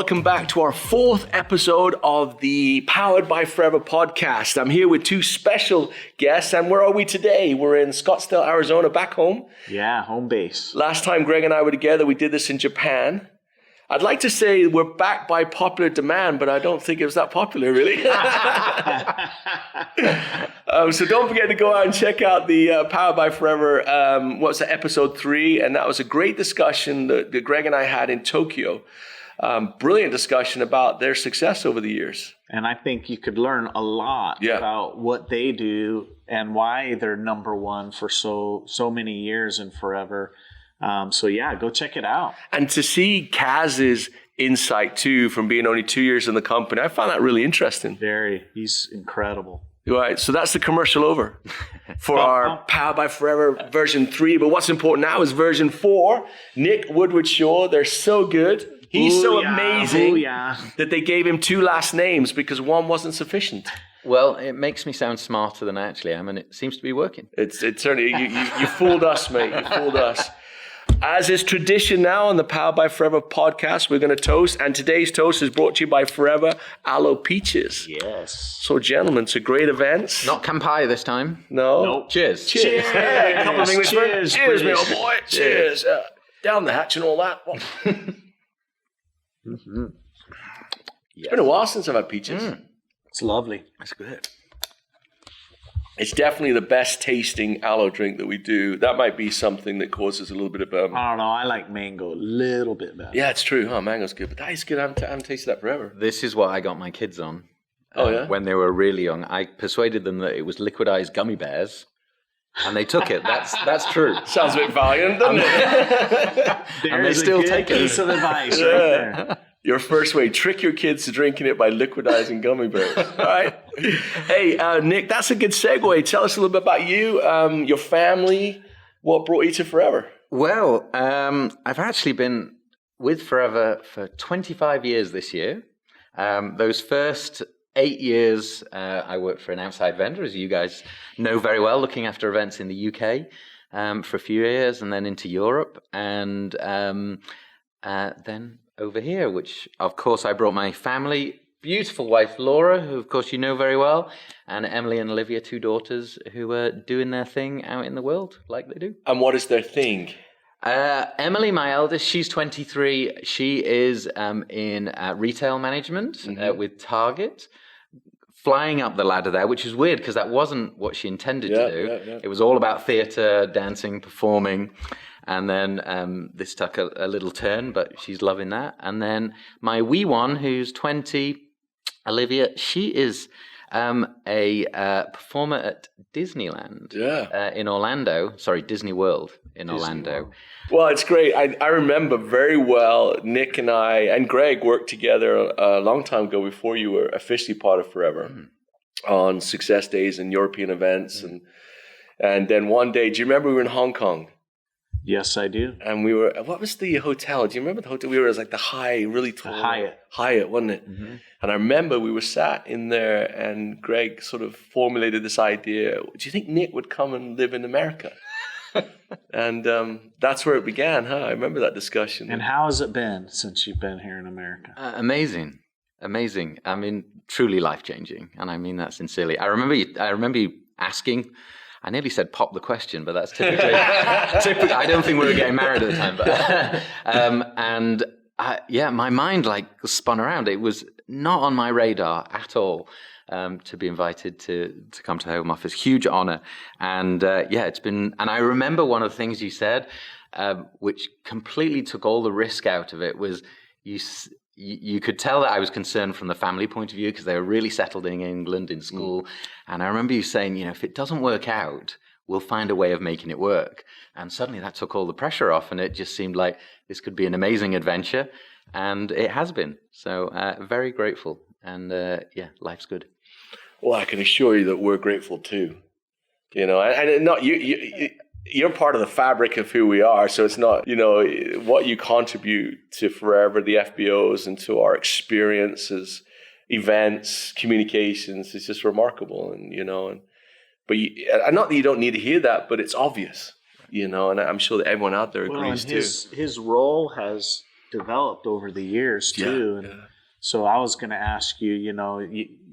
welcome back to our fourth episode of the Powered by Forever podcast. I'm here with two special guests, and where are we today? We're in Scottsdale, Arizona, back home. Yeah, home base. Last time Greg and I were together, we did this in Japan. I'd like to say we're back by popular demand, but I don't think it was that popular, really. So don't forget to go out and check out the Powered by Forever, what's that, episode 3, and that was a great discussion that Greg and I had in Tokyo. Brilliant discussion about their success over the years. And I think you could learn a lot about what they do and why they're number one for so many years and forever. So yeah, go check it out. And to see Kaz's insight too, from being only 2 years in the company, I found that really interesting. Very. He's incredible. Right, so that's the commercial over for our Powered by Forever version 3. But what's important now is version 4. Nick Woodward-Shaw, they're so good. He's amazing that they gave him 2 last names because one wasn't sufficient. Well, it makes me sound smarter than I actually am, and it seems to be working. It's certainly, you fooled us, mate. You fooled us. As is tradition now on the Powered by Forever podcast, we're going to toast. And today's toast is brought to you by Forever Aloe Peaches. Yes. So, gentlemen, it's a great event. Not Kampai this time. No. Nope. Cheers. Cheers. Hey, a couple of English words. Cheers, me old boy. Cheers. Down the hatch and all that. Mm-hmm. It's been a while since I've had peaches. It's lovely. That's good. It's definitely the best tasting aloe drink that we do. That might be something that causes a little bit of... I don't know. I like mango a little bit better. Yeah, it's true. Mango's good. But that is good. I haven't tasted that forever. This is what I got my kids on. Oh, yeah? When they were really young. I persuaded them that it was liquidized gummy bears. And they took it. That's true. Sounds a bit valiant, doesn't it? And they still take it. Piece of advice right there. Your first way, trick your kids to drinking it by liquidizing gummy bears. All right. Hey, Nick, that's a good segue. Tell us a little bit about you, your family, what brought you to Forever? Well, I've actually been with Forever for 25 years this year. Those first 8 years, I worked for an outside vendor, as you guys know very well, looking after events in the UK for a few years, and then into Europe, and then over here, which, of course, I brought my family, beautiful wife, Laura, who, of course, you know very well, and Emily and Olivia, 2 daughters, who are doing their thing out in the world, like they do. And what is their thing? Emily, my eldest, she's 23. She is in retail management with Target. Flying up the ladder there, which is weird because that wasn't what she intended to do. Yeah. It was all about theatre, dancing, performing. And then this took a little turn, but she's loving that. And then my wee one, who's 20, Olivia, she is a performer at Disneyland in Orlando. Sorry, Disney World in Orlando. World. Well, it's great. I remember very well Nick and I and Greg worked together a long time ago before you were officially part of Forever on success days and European events. And then one day, do you remember we were in Hong Kong? Yes, I do. And we were, what was the hotel? Do you remember the hotel? We were, it was like the high, really tall. The Hyatt, wasn't it? Mm-hmm. And I remember we were sat in there and Greg sort of formulated this idea. Do you think Nick would come and live in America? And that's where it began, huh? I remember that discussion. And how has it been since you've been here in America? Amazing. I mean, truly life-changing. And I mean that sincerely. I remember you asking... I nearly said pop the question, but that's typically... I don't think we were getting married at the time. But my mind spun around. It was not on my radar at all to be invited to come to the Home Office. Huge honor. And it's been... And I remember one of the things you said, which completely took all the risk out of it, was you could tell that I was concerned from the family point of view because they were really settled in England in school. And I remember you saying, if it doesn't work out, we'll find a way of making it work. And suddenly that took all the pressure off and it just seemed like this could be an amazing adventure. And it has been. So very grateful. And life's good. Well, I can assure you that we're grateful too. And not you're part of the fabric of who we are. So it's not, what you contribute to Forever, the FBOs, and to our experiences, events, communications is just remarkable. But not that you don't need to hear that, but it's obvious, and I'm sure that everyone out there agrees too. His role has developed over the years too. And so I was going to ask you,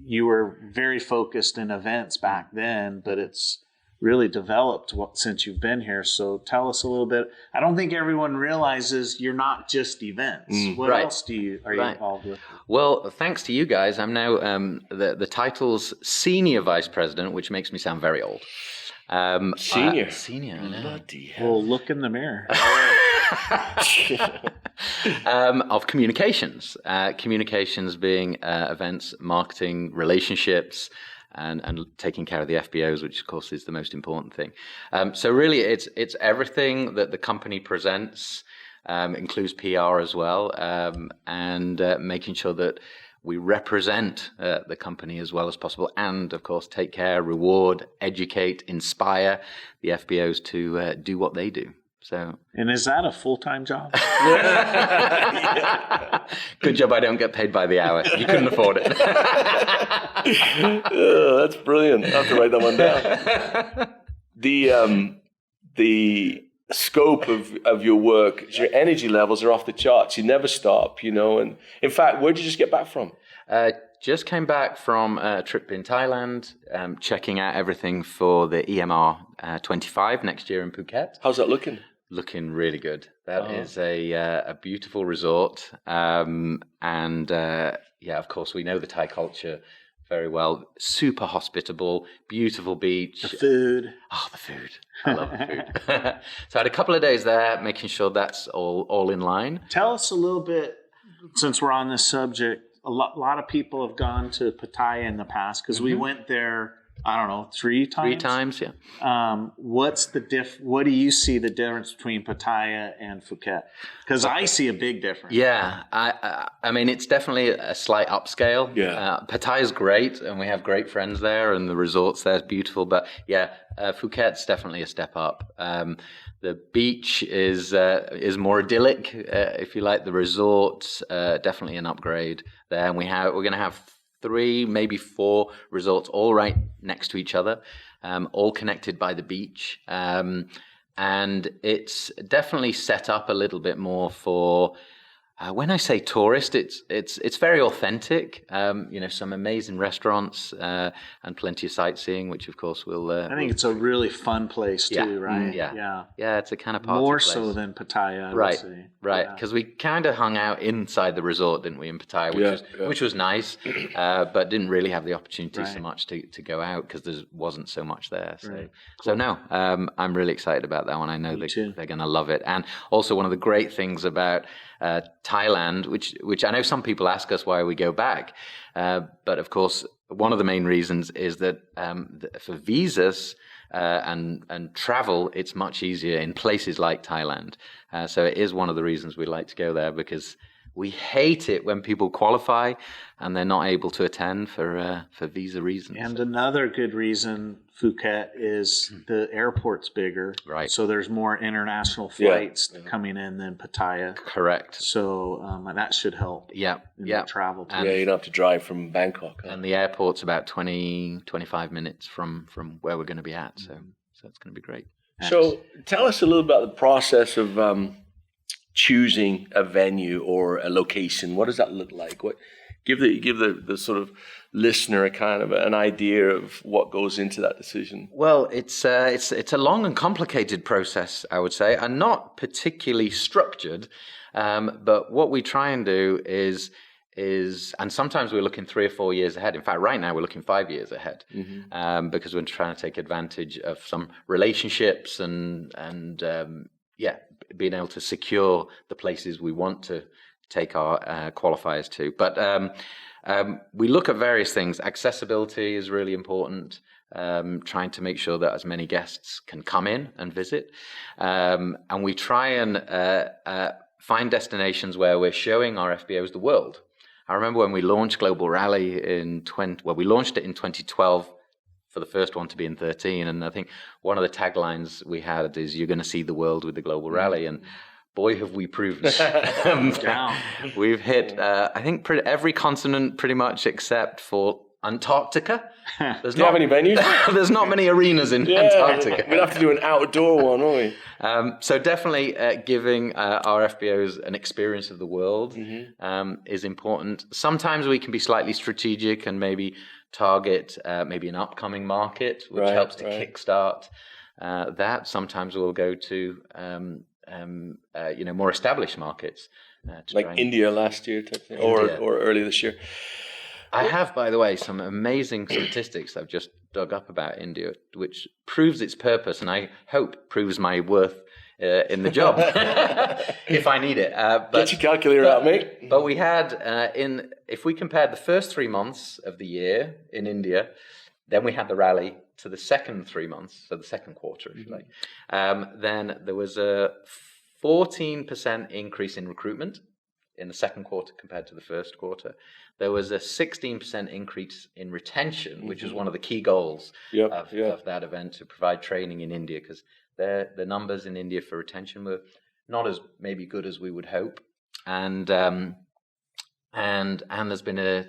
you were very focused in events back then, but it's really developed since you've been here. So tell us a little bit. I don't think everyone realizes you're not just events. What else are you involved with? Well, thanks to you guys, I'm now the title's Senior Vice President, which makes me sound very old. Senior. Bloody hell. Well, look in the mirror. Of communications. Communications being events, marketing, relationships, and taking care of the FBOs, which of course is the most important thing. So really, it's everything that the company presents, includes PR as well, and making sure that we represent the company as well as possible, and of course take care, reward, educate, inspire the FBOs to do what they do. So, and is that a full-time job? Good job I don't get paid by the hour. You couldn't afford it. That's brilliant. I have to write that one down. The scope of your work, your energy levels are off the charts. You never stop, And in fact, where did you just get back from? Just came back from a trip in Thailand, checking out everything for the EMR 25 next year in Phuket. How's that looking? Looking really good. That is a beautiful resort. And of course, we know the Thai culture very well. Super hospitable, beautiful beach. The food. Oh, the food. I love the food. So I had a couple of days there, making sure that's all in line. Tell us a little bit, since we're on this subject, a lot of people have gone to Pattaya in the past because we went there, I don't know, 3 times? 3 times, yeah. What do you see the difference between Pattaya and Phuket? Because I see a big difference. Yeah, I mean, it's definitely a slight upscale. Yeah. Pattaya is great, and we have great friends there, and the resorts there is beautiful. But yeah, Phuket's definitely a step up. The beach is more idyllic, if you like. The resorts, definitely an upgrade there. And we're going to have 3, maybe 4 resorts all right next to each other, all connected by the beach. And it's definitely set up a little bit more for, when I say tourist, it's very authentic. Some amazing restaurants and plenty of sightseeing, which of course will. I think it's a really fun place too, right? Yeah. It's a kind of party more place. So than Pattaya, I right? Would say. Right, because we kind of hung out inside the resort, didn't we, in Pattaya, which was nice, but didn't really have the opportunity so much to go out because there wasn't so much there. So no, I'm really excited about that one. I know they're going to love it, and also one of the great things about Thailand, which I know some people ask us why we go back, but of course one of the main reasons is that for visas and travel, it's much easier in places like Thailand. So it is one of the reasons we like to go there, because we hate it when people qualify and they're not able to attend for visa reasons. And another good reason Phuket is the airport's bigger. Right. So there's more international flights coming in than Pattaya. Correct. So and that should help. The travel. And you don't have to drive from Bangkok. And the airport's about 20-25 minutes from where we're going to be at. So it's going to be great. So tell us a little about the process of choosing a venue or a location. What does that look like? Give the sort of listener a kind of an idea of what goes into that decision. Well, it's a long and complicated process, I would say, and not particularly structured. But what we try and do is, and sometimes we're looking 3 or 4 years ahead. In fact, right now we're looking 5 years ahead, because we're trying to take advantage of some relationships and being able to secure the places we want to take our qualifiers to. But we look at various things. Accessibility is really important. Trying to make sure that as many guests can come in and visit. And we try and find destinations where we're showing our FBOs the world. I remember when we launched Global Rally we launched it in 2012 for the first one to be in 13. And I think one of the taglines we had is, "You're going to see the world with the Global Rally." And boy, have we proven it. We've hit, I think, every continent pretty much except for Antarctica. There's Do you have any venues? There's not many arenas in Antarctica. We'd have to do an outdoor one, won't we? So definitely giving our FBOs an experience of the world is important. Sometimes we can be slightly strategic and maybe target maybe an upcoming market, which helps to kickstart that. Sometimes we'll go to more established markets, like India last year, type thing, or early this year. I have, by the way, some amazing statistics I've just dug up about India, which proves its purpose, and I hope proves my worth in the job if I need it. Get your calculator out, mate. But we had if we compared the first 3 months of the year in India, then we had the rally to the second 3 months, so the second quarter, if you like. Then there was a 14% increase in recruitment in the second quarter compared to the first quarter. There was a 16% increase in retention, which is one of the key goals of that event, to provide training in India, because the numbers in India for retention were not as maybe good as we would hope. And there's been a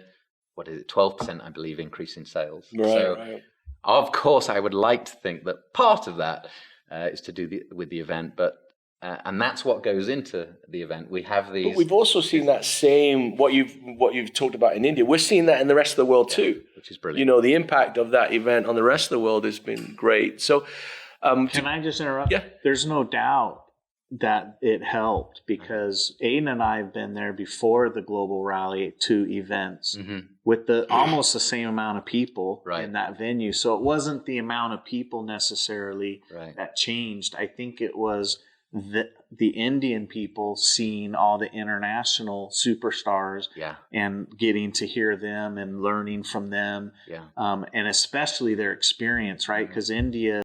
12%, I believe, increase in sales. Right. Of course, I would like to think that part of that is to do with the event, but and that's what goes into the event. We have these. But we've also seen that same what you've talked about in India. We're seeing that in the rest of the world too, which is brilliant. You know, the impact of that event on the rest of the world has been great. So, can I just interrupt? Yeah. There's no doubt that it helped, because Aiden and I have been there before the global rally, 2 events with almost the same amount of people in that venue. So it wasn't the amount of people necessarily that changed. I think it was the Indian people seeing all the international superstars and getting to hear them and learning from them, and especially their experience, right? Because India